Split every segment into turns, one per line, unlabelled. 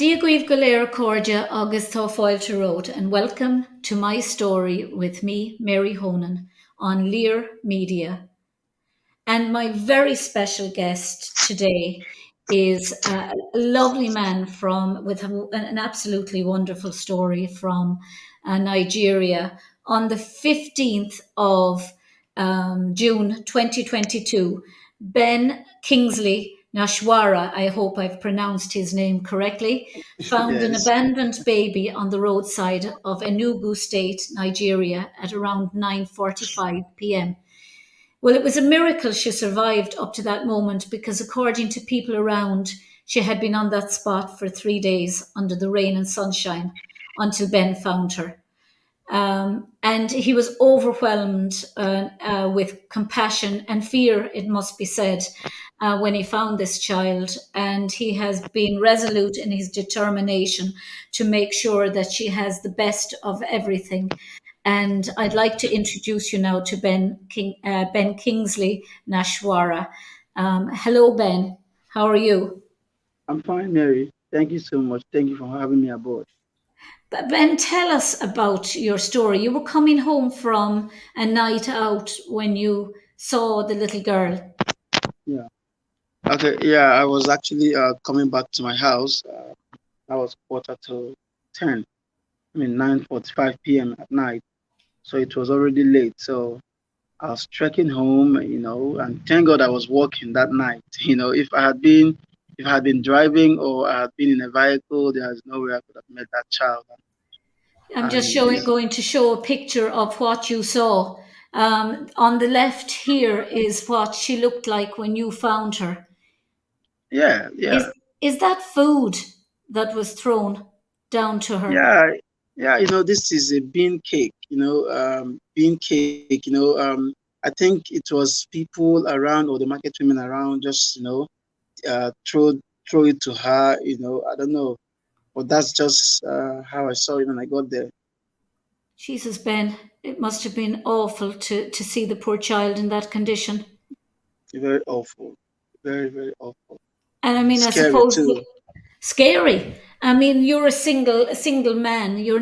Díogríomh go léir cóide agus tá fáilte ród, and welcome to my story with me, Mary Honan, on Lear Media. And my very special guest today is a lovely man with an absolutely wonderful story from Nigeria. On the 15th of June 2022, Ben Kingsley Nwashara, I hope I've pronounced his name correctly, found an
Yes.
abandoned baby on the roadside of Enugu State, Nigeria, at around 9:45 p.m. Well, it was a miracle she survived up to that moment because, according to people around, she had been on that spot for 3 days under the rain and sunshine until Ben found her. And he was overwhelmed with compassion and fear, it must be said, when he found this child. And he has been resolute in his determination to make sure that she has the best of everything. And I'd like to introduce you now to Ben Kingsley Nwashara. Hello, Ben. How are you?
I'm fine, Mary. Thank you so much. Thank you for having me aboard.
Ben, tell us about your story. You were coming home from a night out when you saw the little girl.
Yeah. Okay. Yeah, I was actually coming back to my house. I was 9:45 to 10. 9:45 p.m. at night. So it was already late. So I was trekking home, and thank God I was walking that night. If I had been driving or I had been in a vehicle, there's no way I could have met that child.
I'm just
And it's
going to show a picture of what you saw. On the left here is what she looked like when you found her.
yeah, yeah.
Is that food that was thrown down to her?
Yeah, yeah, this is a bean cake, bean cake, I think it was people around or the market women around just, throw it to her, I don't know. But that's just how I saw it when I got there.
Jesus, Ben, it must have been awful to see the poor child in that condition.
Very awful. Very, very awful.
And I mean, I
Scary
suppose
too.
scary. I mean, you're a single man. You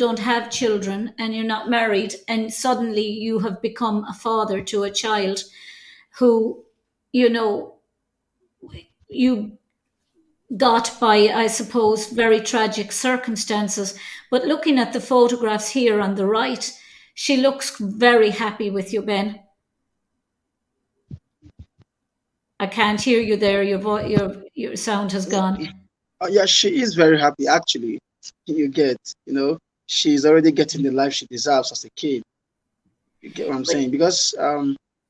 don't have children, and you're not married, and suddenly you have become a father to a child who, you know, you got by, I suppose, very tragic circumstances. But looking at the photographs here on the right, she looks very happy with you, Ben. I can't hear you there. Your sound has gone.
Yeah, she is very happy actually. You get, she's already getting the life she deserves as a kid. You get what I'm saying? Because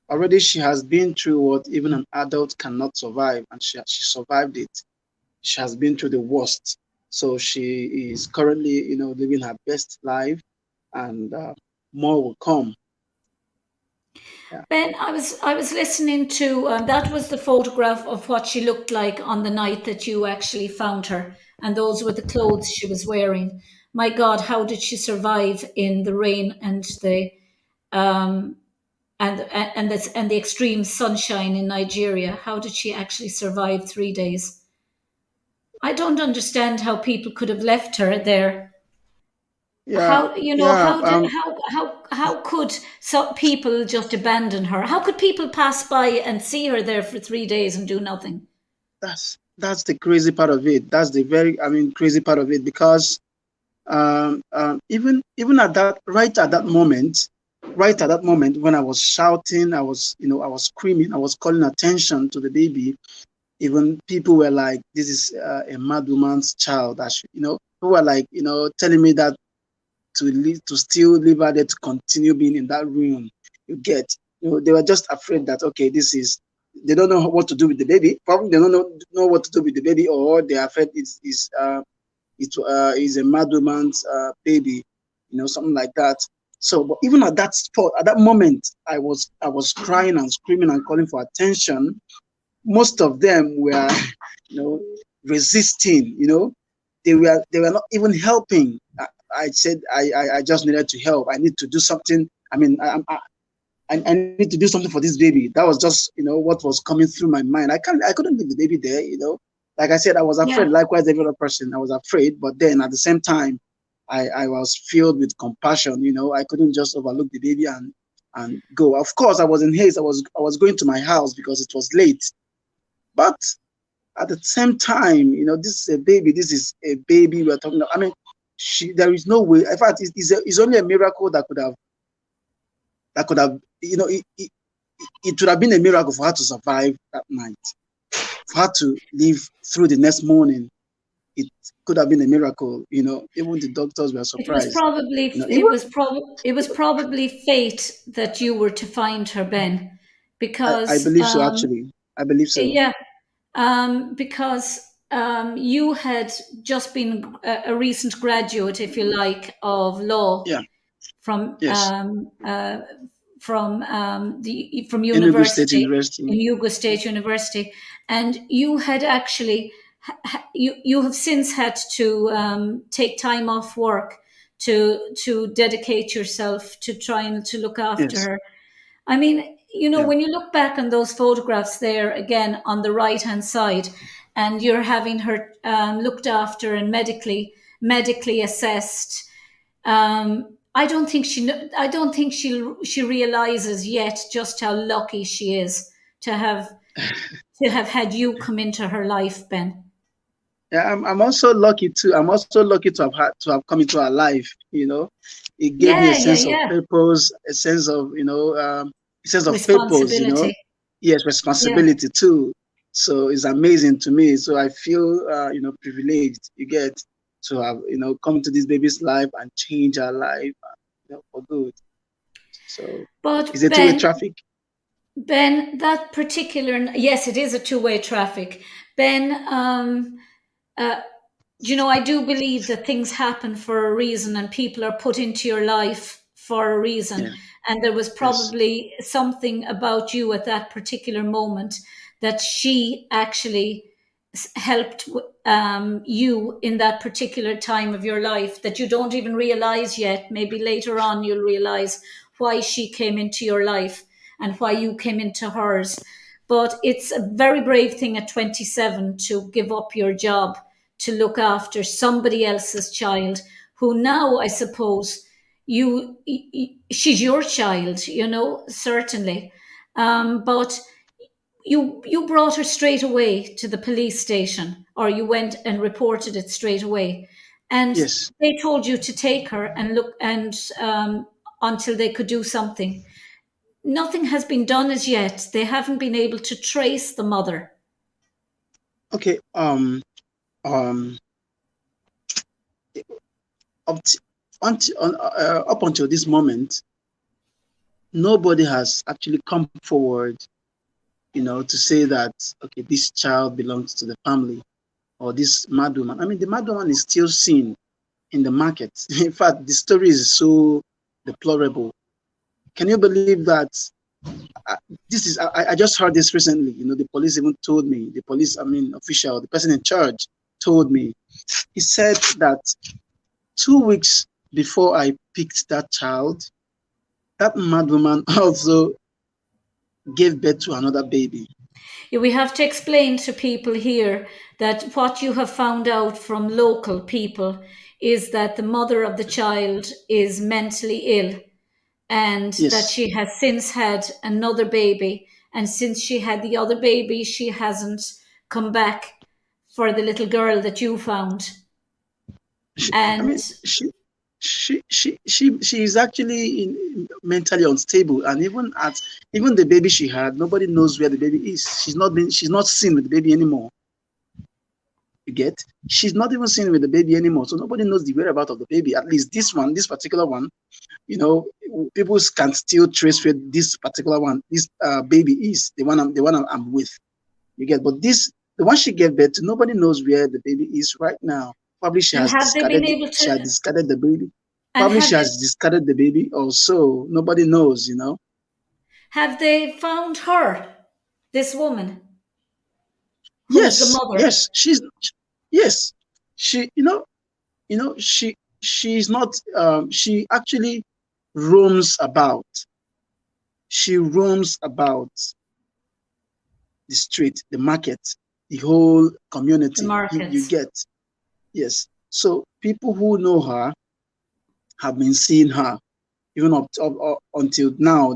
already she has been through what even an adult cannot survive, and she survived it. She has been through the worst. So she is currently, living her best life, and more will come. Yeah.
Ben, I was listening to that was the photograph of what she looked like on the night that you actually found her, and those were the clothes she was wearing. My God, how did she survive in the rain and um, the extreme sunshine in Nigeria? How did she actually survive 3 days? I don't understand how people could have left her there.
Yeah,
How
yeah.
how could some people just abandon her? How could people pass by and see her there for 3 days and do nothing?
That's the crazy part of it. That's the very, crazy part of it, because even right at that moment when I was shouting, I was screaming, I was calling attention to the baby. Even people were like, "This is a mad woman's child." Who were like, telling me that to still leave her there to continue being in that room. You get, they were just afraid that, okay, they don't know what to do with the baby. Probably they don't know what to do with the baby, or they are afraid it is a mad woman's baby, something like that. So, but even at that spot, at that moment, I was crying and screaming and calling for attention. Most of them were, you know, resisting. They were not even helping. I said I just needed to help. I need to do something. I need to do something for this baby. That was just what was coming through my mind. I couldn't leave the baby there. Like I said, I was afraid.
Yeah.
Likewise, every other person, I was afraid. But then at the same time, I was filled with compassion. I couldn't just overlook the baby and go. Of course, I was in haste. I was going to my house because it was late. But at the same time, this is a baby. This is a baby we're talking about. I mean, there is no way. In fact, it's only a miracle that could have, it would have been a miracle for her to survive that night, for her to live through the next morning. It could have been a miracle. Even the doctors were
It was
surprised.
probably
Even
it was probably fate that you were to find her, Ben,
I
because
believe so. Actually, I believe so.
yeah, because you had just been a recent graduate, if you like, of law
Yeah.
from
Yes.
from
Enugu State
university
University.
in Yugo State University, and you had actually you have since had to take time off work to dedicate yourself to trying to look after
Yes.
her. I mean,
Yeah.
when you look back on those photographs there again on the right hand side, and you're having her looked after and medically assessed. I don't think she realizes yet just how lucky she is to have had you come into her life, Ben.
Yeah. I'm also lucky too. I'm also lucky to have come into her life. It gave me a
Yeah, yeah,
sense of
yeah.
purpose, a sense of purpose.
Responsibility.
Yes,
Yeah.
responsibility too. So it's amazing to me. So I feel, privileged. You get to have, come into this baby's life and change her life, for good. So it's
But
a two-way traffic.
Ben, that particular, yes, it is a two-way traffic. Ben, uh, I do believe that things happen for a reason and people are put into your life for a reason.
Yeah.
And there was
Yes.
probably something about you at that particular moment that she actually helped you in that particular time of your life that you don't even realize yet. Maybe later on you'll realize why she came into your life and why you came into hers. But it's a very brave thing at 27 to give up your job to look after somebody else's child who now, I suppose, she's your child, certainly. But you brought her straight away to the police station, or you went and reported it straight away, and
Yes.
they told you to take her and look and until they could do something. Nothing has been done as yet. They haven't been able to trace the mother.
Okay. Um. Up, up until this moment, nobody has actually come forward, to say that, okay, this child belongs to the family, or this mad woman. I mean, the mad woman is still seen in the market. In fact, the story is so deplorable. Can you believe that? uh, I just heard this recently. The police even told me, the police, I mean, official, the person in charge told me. He said that 2 weeks before I picked that child, that mad woman also gave birth to another baby.
Yeah, we have to explain to people here that what you have found out from local people is that the mother of the child is mentally ill and that
Yes.
she has since had another baby. And since she had the other baby, she hasn't come back for the little girl that you found.
I
And
mean, she is actually mentally unstable, and even the baby she had, nobody knows where the baby is. She's not seen with the baby anymore. You get? She's not even seen with the baby anymore, so nobody knows the whereabouts of the baby. At least this particular one, you know, people can still trace where this particular one, this baby is the one I'm with. You get? But the one she gave birth to, nobody knows where the baby is right now. Probably she
and
has
have they been
discarded
able
she has
to
discarded the baby.
and
Probably she has discarded the baby, or so. Nobody knows.
have they found her, this woman who's the
Yes,
mother?
yes, yes. She, she's not. She actually roams about. She roams about the street, the market. the whole
The
community. You
markets.
get, yes. So people who know her have been seeing her even up until now.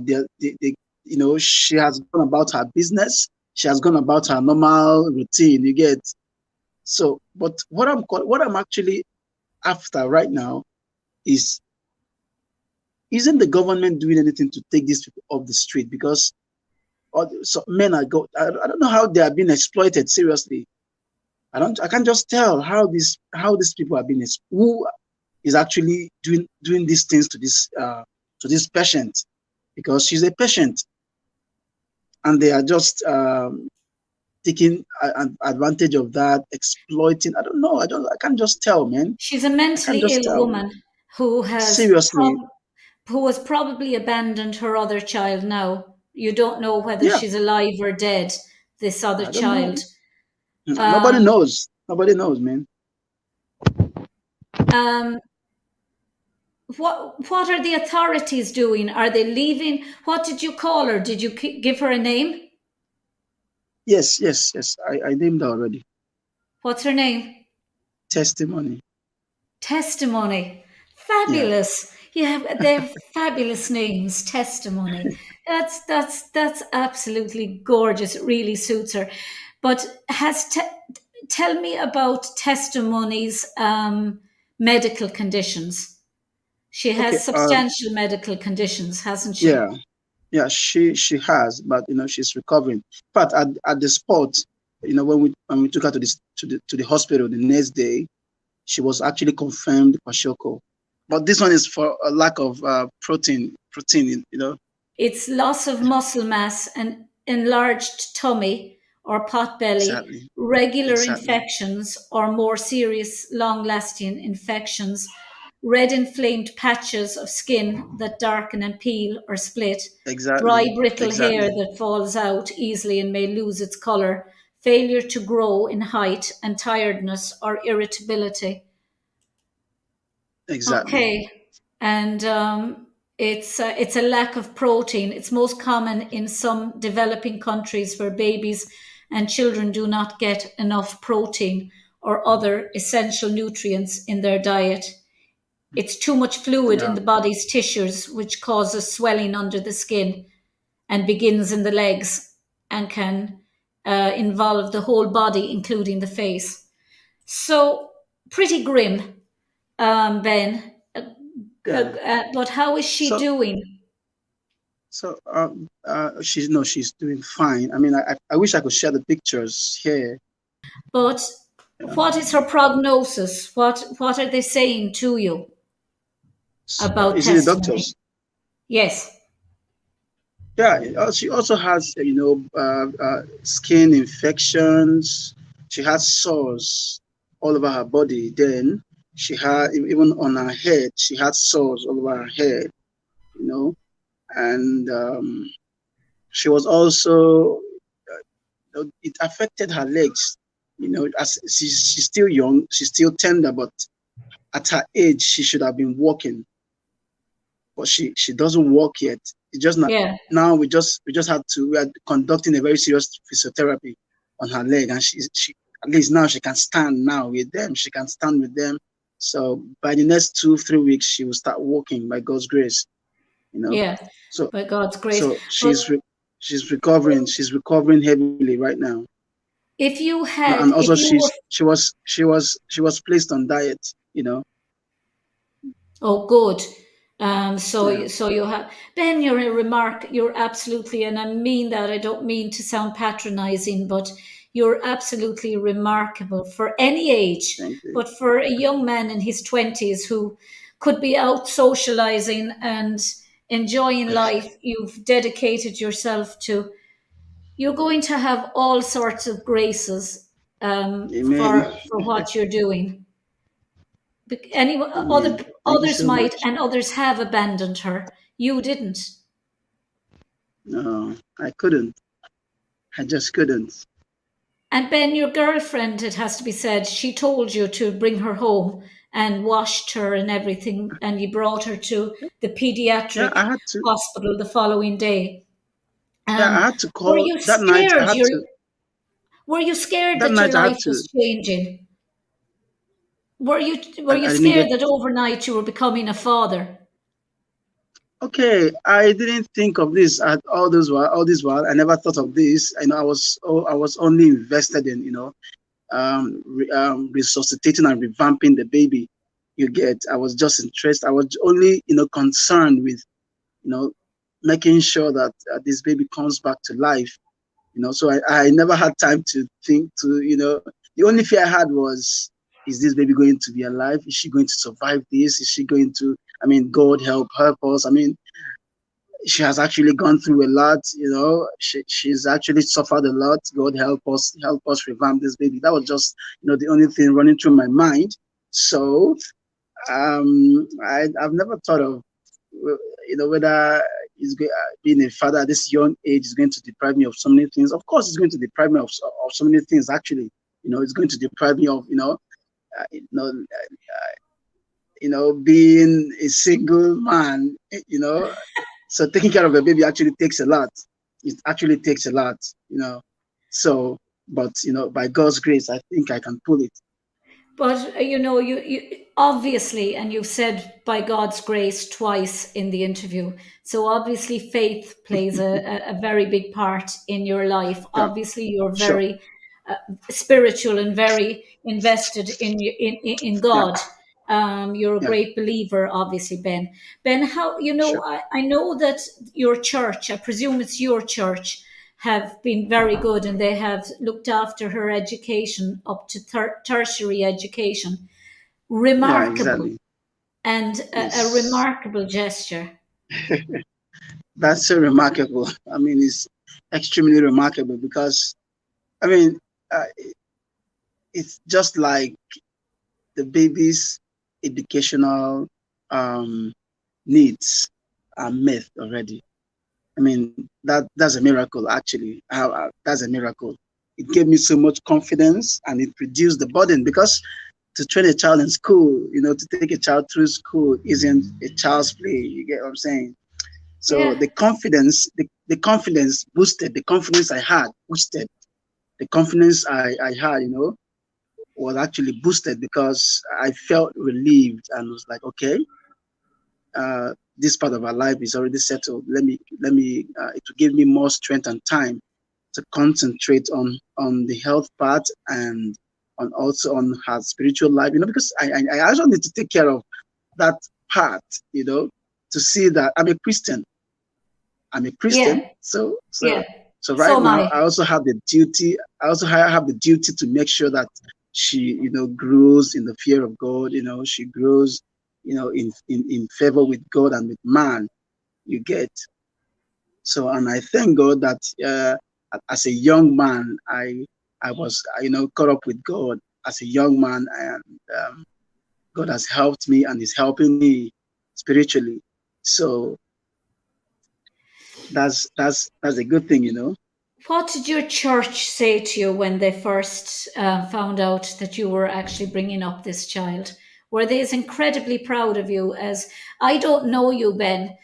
She has gone about her business. She has gone about her normal routine. You get. So, but what I'm actually after right now is, isn't the government doing anything to take these people off the street? Because so men are I don't know how they are being exploited. Seriously, I can't just tell how these people are being who is actually doing these things to this patient, because she's a patient, and they are just taking advantage of that, exploiting. I don't know. I can't just tell, man.
She's a
I can't
mentally
just
ill
tell.
woman who
Seriously,
who has probably abandoned her other child now. You don't know whether
yeah,
she's alive or dead, this other
I don't
child.
know. Nobody
Um,
knows. Nobody knows, man.
um, what are the authorities doing? Are they leaving? What did you call her? Did you give her a name?
Yes, yes, yes. I named her already.
What's her name?
Testimony.
Testimony.
Yeah.
Fabulous. Yeah, they're fabulous names. Testimony. That's absolutely gorgeous. It really suits her. But tell me about Testimony's medical conditions. She
Okay.
has substantial medical conditions, hasn't she?
Yeah. Yeah. She has, but she's recovering. But at the spot, when we took her to the hospital the next day, she was actually confirmed kwashiorkor. But this one is for a lack of protein.
It's loss of muscle mass and enlarged tummy or pot belly,
Exactly.
regular
Exactly.
infections or more serious, long lasting infections, red inflamed patches of skin that darken and peel or split, dry,
Exactly.
brittle hair
Exactly.
that falls out easily and may lose its colour, failure to grow in height, and tiredness or irritability.
Exactly.
Okay, and it's a lack of protein. It's most common in some developing countries where babies and children do not get enough protein or other essential nutrients in their diet. It's too much fluid in
Yeah.
the body's tissues, which causes swelling under the skin and begins in the legs and can involve the whole body, including the face. So, pretty grim, Ben.
Yeah.
But how is she
So
doing?
she's doing fine. I mean, I wish I could share the pictures here.
But
Um,
what is her prognosis? What are they saying to you about
is it the
testimony?
doctors?
Yes,
Yeah, she also has, skin infections. She has sores all over her body. Then she had, even on her head, she had sores all over her head, you know. And she was also, it affected her legs. As she's still young, she's still tender, but at her age, she should have been walking, but she doesn't walk yet. It's just not
yeah,
now. We are conducting a very serious physiotherapy on her leg, and she at least now she can stand now with them. She can stand with them. So by the next 2 3 weeks, she will start walking by God's grace. You know.
yeah.
So
By God's grace.
so
But
she's recovering. She's recovering heavily right now, and also
if you were,
she was placed on diet. You know.
oh, good.
Yeah.
So you have Ben. You're a remark. You're absolutely, and I mean that. I don't mean to sound patronising, but you're absolutely remarkable for any age.
Thank you.
But for a young man in his twenties who could be out socialising and enjoying life, you've dedicated yourself to. You're going to have all sorts of graces
Amen.
for what you're doing. Any
Amen. Thank you
others
so
might,
much.
and others have abandoned her. You didn't.
No, I couldn't. I just couldn't.
And Ben, your girlfriend, it has to be said, she told you to bring her home and washed her and everything, and you brought her to the
Yeah,
pediatric
I had to.
hospital the following day.
Yeah, I
Um,
had to
were
call
you
that night. I
scared?
had to.
Were you scared
That
that your
night I had
life
to.
was changing? Were you
I didn't
scared
get.
that overnight you were becoming a father?
Okay, I didn't think of this at all this while. I never thought of this. I was only invested in resuscitating and revamping the baby. You get. I was just interested. I was only concerned with you know making sure that this baby comes back to life. So I never had time to think to the only fear I had was, is this baby going to be alive? Is she going to survive this? Is she going to, I mean, God help us. I mean, she has actually gone through a lot, she's actually suffered a lot. God help us revamp this baby. That was just, the only thing running through my mind. So I've never thought of, whether being a father at this young age is going to deprive me of so many things. Of course, it's going to deprive me of so many things. Actually, it's going to deprive me of, uh, you know, being a single man. So taking care of a baby actually takes a lot. It actually takes a lot. You know. So, but by God's grace, I think I can pull it.
But you obviously, and you've said by God's grace twice in the interview. So obviously, faith plays a very big part in your life.
Sure,
Obviously, you're
sure.
very spiritual and very invested in
Yeah,
God. You're a
yeah,
great believer, obviously, Ben. Ben, how
sure.
I know that your church, I presume it's your church, have been very good and they have looked after her education up to tertiary education.
Yeah,
Remarkable
exactly.
and a
It's
remarkable gesture.
That's so remarkable. I mean, it's extremely remarkable because I mean, uh, it's just like the baby's educational um, needs are met already. I mean, that's a miracle, actually. That's a miracle. It gave me so much confidence and it reduced the burden because to train a child in school, to take a child through school isn't a child's play. You get what I'm saying? So
Yeah,
the confidence boosted, the confidence I had boosted, the confidence I had, was actually boosted because I felt relieved and was like, okay, this part of our life is already settled. It will give me more strength and time to concentrate on the health part and on also on her spiritual life, because I also need to take care of that part, to see that I'm a Christian.
yeah,
So
yeah.
right
So am
now
I.
I also have the duty. I also have the duty to make sure that she, grows in the fear of God. She grows, in favor with God and with man. You get. So, and I thank God that as a young man, I was, caught up with God as a young man, and God has helped me and is helping me spiritually. So that's a good thing.
What did your church say to you when they first found out that you were actually bringing up this child? Were they as incredibly proud of you as I don't know you, Ben,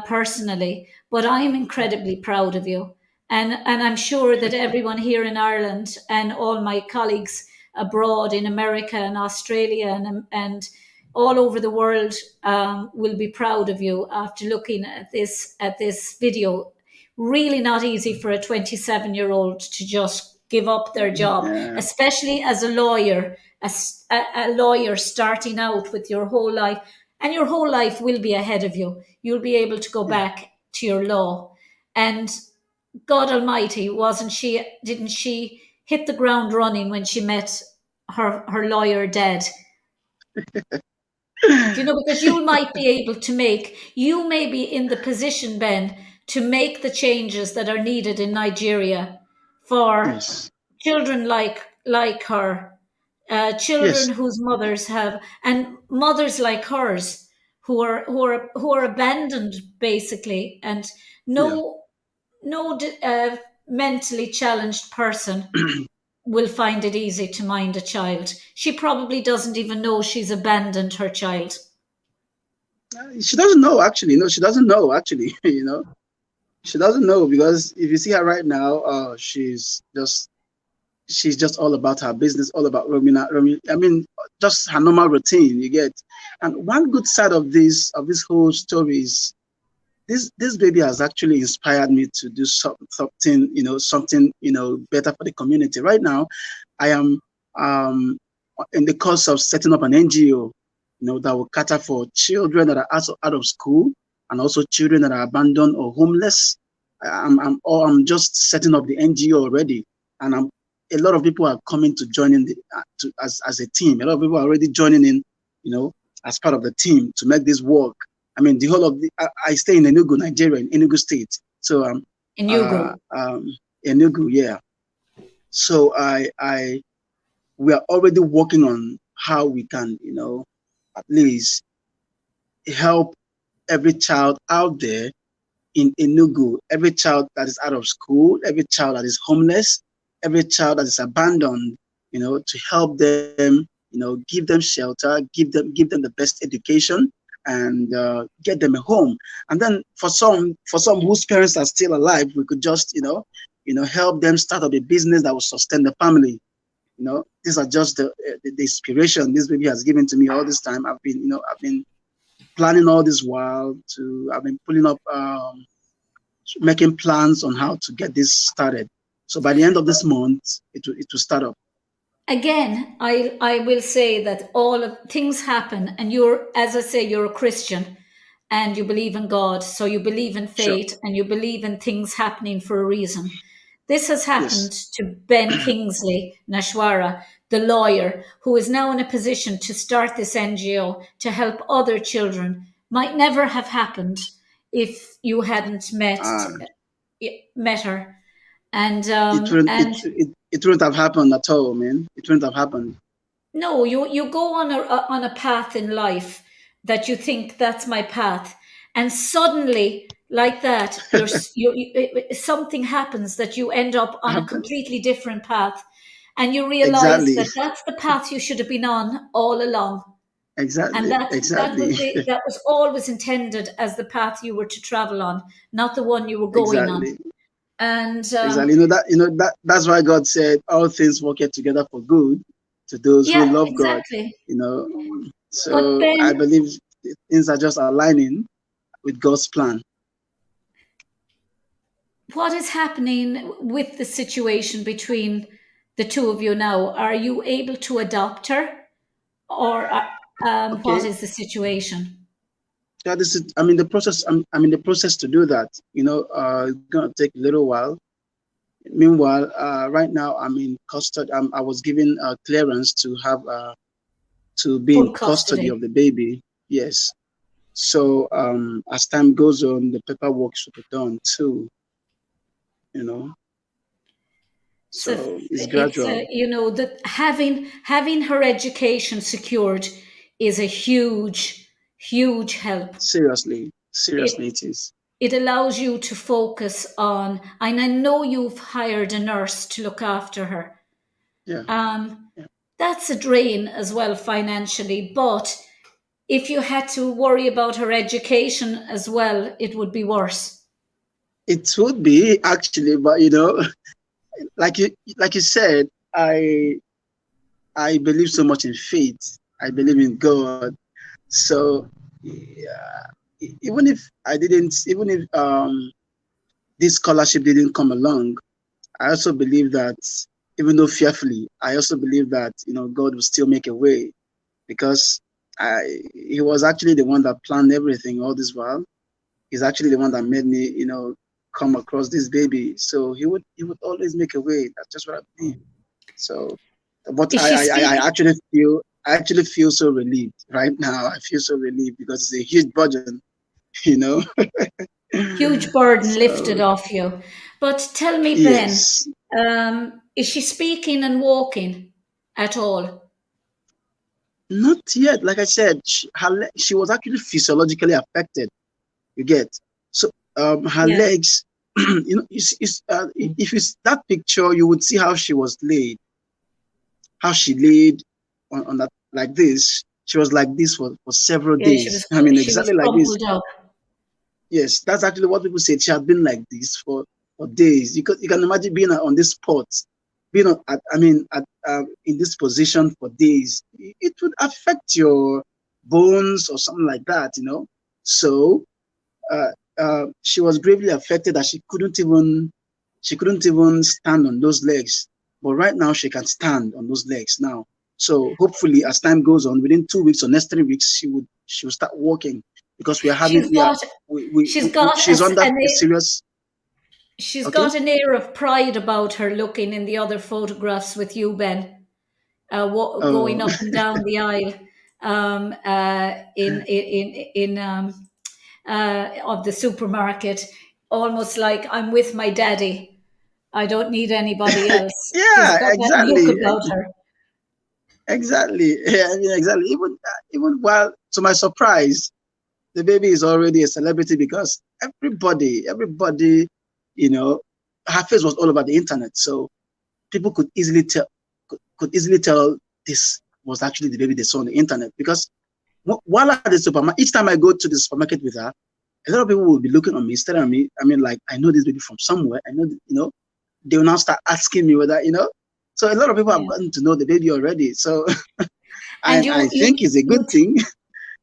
personally, but I'm incredibly proud of you, and I'm sure that everyone here in Ireland and all my colleagues abroad in America and Australia and all over the world will be proud of you after looking at this video. Really not easy for a 27-year-old to just give up their job,
Yeah.
especially as a lawyer, a lawyer starting out with your whole life. And your whole life will be ahead of you. You'll be able to go
Yeah.
back to your law. And God Almighty, didn't she hit the ground running when she met her lawyer dead? Because you may be in the position, Ben, to make the changes that are needed in Nigeria for
Yes.
children like her, children
Yes.
whose mothers have, and mothers like hers who are abandoned basically, and
Yeah.
no mentally challenged person will find it easy to mind a child. She probably doesn't even know she's abandoned her child.
She doesn't know actually. No, she doesn't know actually. She doesn't know because if you see her right now, she's just she's just all about her business, all about roaming. I mean, just her normal routine. You get, and one good side of this whole story is this baby has actually inspired me to do something, something, better for the community. Right now, I am um, in the course of setting up an NGO, that will cater for children that are out of school, and also children that are abandoned or homeless. I'm just setting up the NGO already, and a lot of people are coming to join in as a team. A lot of people are already joining in, as part of the team to make this work. I mean, the whole of I stay in Enugu, Nigeria, in Enugu State. So
In
uh,
Yugo.
um, Enugu, yeah. So we are already working on how we can, at least help every child out there in Enugu, every child that is out of school, every child that is homeless, every child that is abandoned, to help them, give them shelter, give them the best education, and get them a home. And then for some whose parents are still alive, we could just, help them start up a business that will sustain the family. These are just the inspiration this baby has given to me all this time. I've been planning all this while to I've been pulling up making plans on how to get this started. So by the end of this month, it will start up.
Again, I will say that all of things happen, and you're, as I say, you're a Christian, and you believe in God, so you believe in
Sure.
fate, and you believe in things happening for a reason. This has happened
Yes.
to Ben Kingsley Nwashara, the lawyer, who is now in a position to start this NGO to help other children. Might never have happened if you hadn't
Uh,
met her. And
it wouldn't it,
and
it it wouldn't have happened at all, man. It wouldn't have happened.
No, you go on a path in life that you think that's my path, and suddenly, like that, something happens that you end up on a
Happen.
completely different path, and you realize
Exactly.
that that's the path you should have been on all along, and
Exactly.
that was
Exactly.
that was always intended as the path you were to travel on, not the one you were going on.
Exactly.
And
Exactly. That's why God said all things work together for good to those who
yeah,
love God.
exactly.
You know.
But
So I
Ben,
believe things are just aligning with God's plan.
what is happening with the situation between the two of you now? Are you able to adopt her, or what
Okay.
is the situation?
Yeah, this is. I'm in the process. I'm in the process to do that. It's gonna take a little while. Meanwhile, right now I'm in custody. I was given clearance to be in
Full
custody
custody.
of the baby. Yes. So as time goes on, the paperwork should be done too. You know.
So
So it's
it's
gradual.
that having her education secured is a huge help.
Seriously, seriously,
It
it is.
it allows you to focus on, and I know you've hired a nurse to look after her.
Yeah.
Um,
Yeah.
that's a drain as well financially, but if you had to worry about her education as well, it would be worse.
It would be actually, but like you said, I believe so much in faith. I believe in God. So yeah, even if this scholarship didn't come along, I also believe that even though fearfully, I also believe that God will still make a way because He was actually the one that planned everything all this while. He's actually the one that made me, come across this baby. So he would always make a way. That's just what I believe. So, but
Is she speaking?
I actually feel so relieved right now. I feel so relieved because it's a huge burden, you know.
Huge burden
So
lifted off you. But tell me, Ben,
yes,
is she speaking and walking at all?
not yet. Like I said, she was actually physiologically affected. You get so her
Yeah,
legs. If it's that picture, you would see how she laid on that like this. She was like this for several
yeah,
days. I mean,
she was
exactly like this.
crumpled up.
Yes, that's actually what people said. She had been like this for days. You can imagine being on this spot. being in this position for days, it would affect your bones or something like that, you know. So uh, she was gravely affected that she couldn't even stand on those legs. But right now she can stand on those legs now. So hopefully, as time goes on, within 2 weeks or next 3 weeks, she will start walking because we are having
She's got she's
we
got
she's under a serious.
she's
Okay.
got an air of pride about her looking in the other photographs with you, Ben, going
Oh,
up and down the aisle of the supermarket, almost like I'm with my daddy. I don't need anybody else. She's
yeah,
got that look
exactly.
about her.
Exactly. Yeah, I mean, exactly. Even while, to my surprise, the baby is already a celebrity because everybody, you know, her face was all over the internet, so people could easily tell this was actually the baby they saw on the internet. Because while at the supermarket, each time I go to the supermarket with her, a lot of people will be looking at me, staring at me. I mean, like, I know this baby from somewhere. I know, they will now start asking me whether, So a lot of people have
Yeah.
gotten to know the baby already. So
And
I think it's a good thing.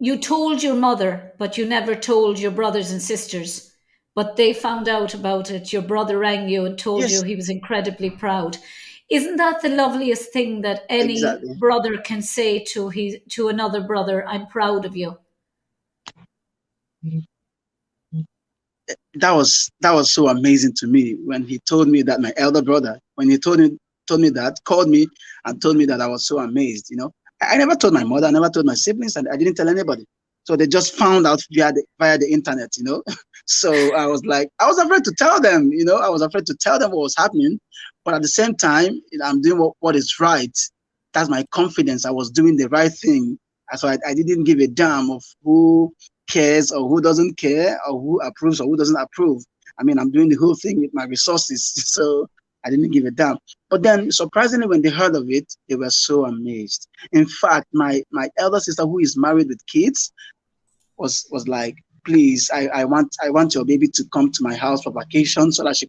you told your mother, but you never told your brothers and sisters. But they found out about it. Your brother rang you and told you
Yes,
he was incredibly proud. Isn't that the loveliest thing that any
exactly.
brother can say to another brother? I'm proud of you.
That was so amazing to me when he told me that, my elder brother, when he told me that, called me and told me that. I was so amazed. I never told my mother, I never told my siblings, and I didn't tell anybody. So they just found out via the internet. So I was afraid to tell them. I was afraid to tell them what was happening, but at the same time, I'm doing what is right. That's my confidence. I was doing the right thing. So I didn't give a damn of who cares or who doesn't care, or who approves or who doesn't approve. I mean, I'm doing the whole thing with my resources. So I didn't give a damn. But then, surprisingly, when they heard of it, they were so amazed. In fact, my elder sister, who is married with kids, was like, please, I want your baby to come to my house for vacation so that she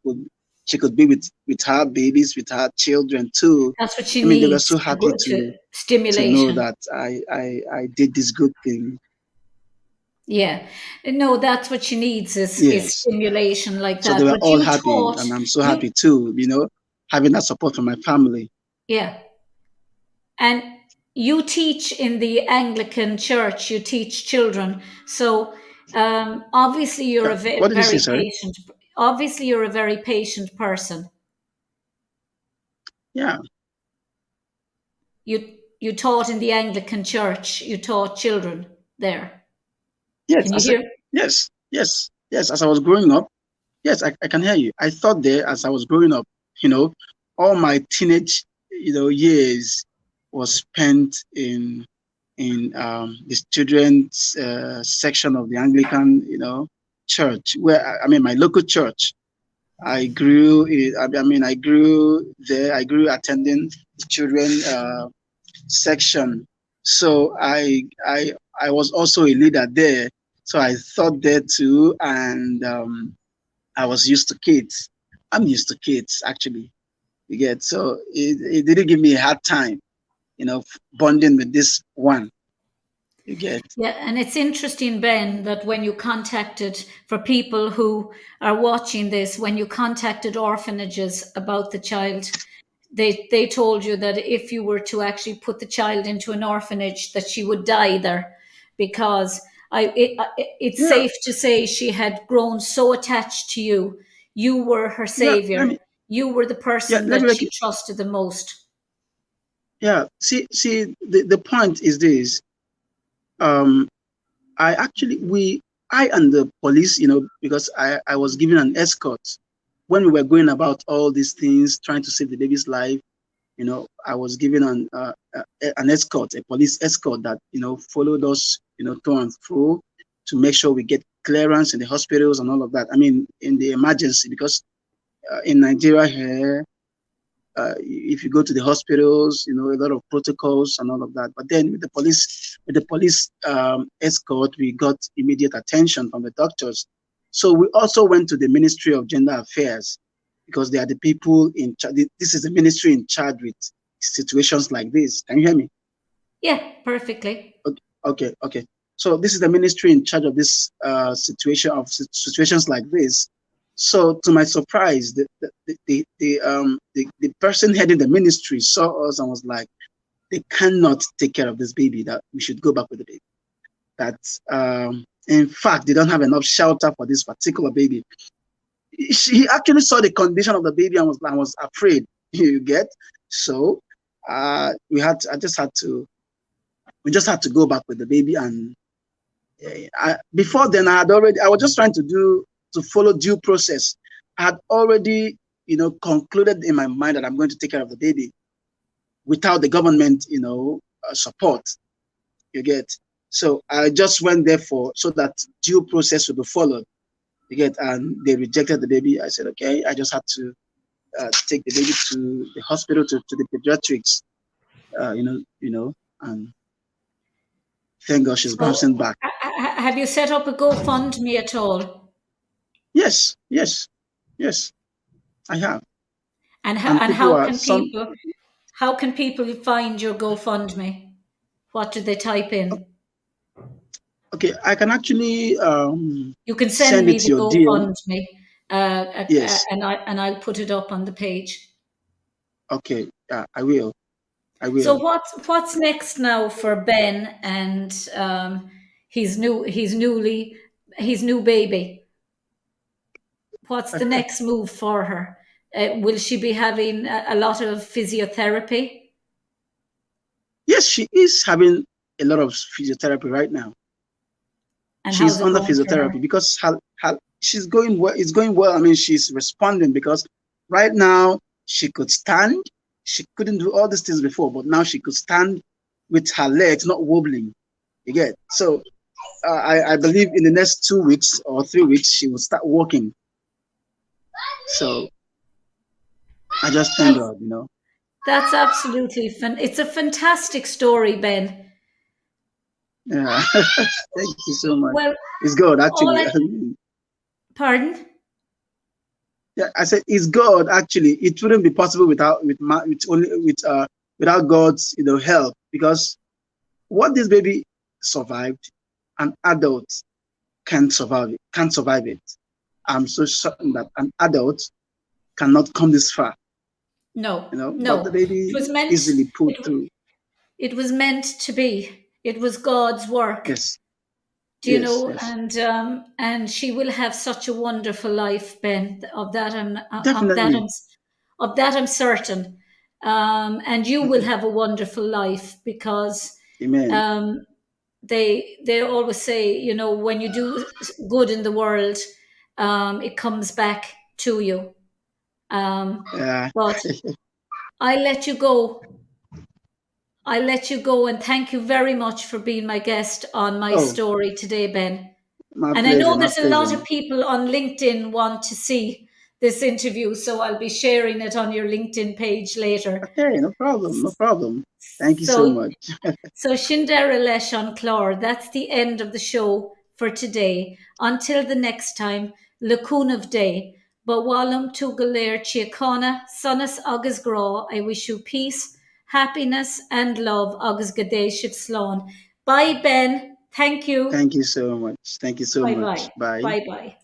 could be with her babies, with her children too.
That's what she
I mean, they were
needs
so happy
to
to know
stimulation.
that I did this good thing.
Yeah. No, that's what she needs is
Yes.
stimulation like
So they
that.
were
But
all happy, and I'm so
you
happy too, having that support from my family.
yeah. And you teach in the Anglican church, you teach children. So obviously you're
Yeah.
a
What did you say,
very
sorry?
patient. Obviously you're a very patient person.
Yeah.
You taught in the Anglican church. You taught children there.
Yes.
Can
I
you
said
hear?
yes. Yes. Yes. As I was growing up, yes, I can hear you. I thought there as I was growing up, you know, all my teenage, years was spent in this children's section of the Anglican, church, where I mean my local church. I grew there. I grew attending the children section. So I was also a leader there. So I taught there too, and I was used to kids. I'm used to kids actually. You get, so it didn't give me a hard time, bonding with this one. You get.
Yeah, and it's interesting, Ben, that when you contacted, for people who are watching this, when you contacted orphanages about the child, they told you that if you were to actually put the child into an orphanage, that she would die there, because it's
Yeah,
safe to say she had grown so attached to you. You were her
yeah.
savior. You were the
Yeah,
person
let
that
me make
she
it.
trusted the most.
Yeah, see, the point is this. Um, I actually we I and the police, because I was given an escort when we were going about all these things, trying to save the baby's life. I was given an escort, a police escort that followed us, to and fro, to make sure we get clearance in the hospitals and all of that. I mean, in the emergency, because in Nigeria here, if you go to the hospitals, a lot of protocols and all of that. But then with the police escort, we got immediate attention from the doctors. So we also went to the Ministry of Gender Affairs, because they are the people in charge. This is the ministry in charge with situations like this. Can you hear me?
Yeah, perfectly.
Okay, okay, okay. So this is the ministry in charge of this situations like this. So to my surprise, the person heading the ministry saw us and was like, they cannot take care of this baby. That we should go back with the baby. That in fact they don't have enough shelter for this particular baby. He actually saw the condition of the baby and was afraid. You get so we just had to go back with the baby. And before then I was just trying to follow due process. I had already concluded in my mind that I'm going to take care of the baby without the government support. You get so I just went there so that due process would be followed. You get, and they rejected the baby. I said, okay, I just had to take the baby to the hospital, to the pediatrics, and thank God she's
So,
bouncing back.
have you set up a GoFundMe at all?
Yes, yes, yes, I have.
And
And people are some.
how can people find your GoFundMe? What do they type in?
Okay, I can actually
You can send
send it
me
to
the
your DM.
GoFundMe,
Yes.
and I'll put it up on the page.
Okay. I will. I
So
will.
what's next now for Ben and his new baby? What's the next move for her? Will she be having a lot of physiotherapy?
Yes, she is having a lot of physiotherapy right now.
And how's
She's
it
under
going for her?
physiotherapy because she's going well. It's going well. I mean, she's responding because right now she could stand. She couldn't do all these things before, but now she could stand with her legs not wobbling. You get so. I believe in the next 2 weeks or 3 weeks she will start walking. So I just thank
That's
God.
that's absolutely it's a fantastic story, Ben.
Yeah. Thank you so much.
Well,
It's God
all
actually.
I pardon?
Yeah, I said it's God actually. It wouldn't be possible without God's help, because what this baby survived, an adult can't survive it. I'm so certain that an adult cannot come this far,
No,
but the
no. It
baby
was meant
easily pulled
it
through.
it was meant to be. It was God's work.
Yes,
Do you
yes,
know?
yes.
And she will have such a wonderful life, Ben.
Definitely.
Of that I'm certain. And you will have a wonderful life because
Amen.
um, they always say, when you do good in the world, it comes back to you.
Yeah.
But I let you go. I let you go, and thank you very much for being my guest on my
Oh,
story today, Ben.
my
And I
pleasure,
know
my
there's a lot
pleasure.
of people on LinkedIn want to see this interview, so I'll be sharing it on your LinkedIn page later.
Okay, no problem, no problem. Thank you so
So,
much.
so Shindera Lesh on Clor, that's the end of the show for today. Until the next time, Lacuna of Day. But Walum Tugalir Chiacona, Sonus Agus Gra, I wish you peace, happiness, and love, Agus Gade Slán. Bye, Ben. Thank you.
Thank you so much. Thank you so
Bye
much.
bye.
Bye.
Bye bye.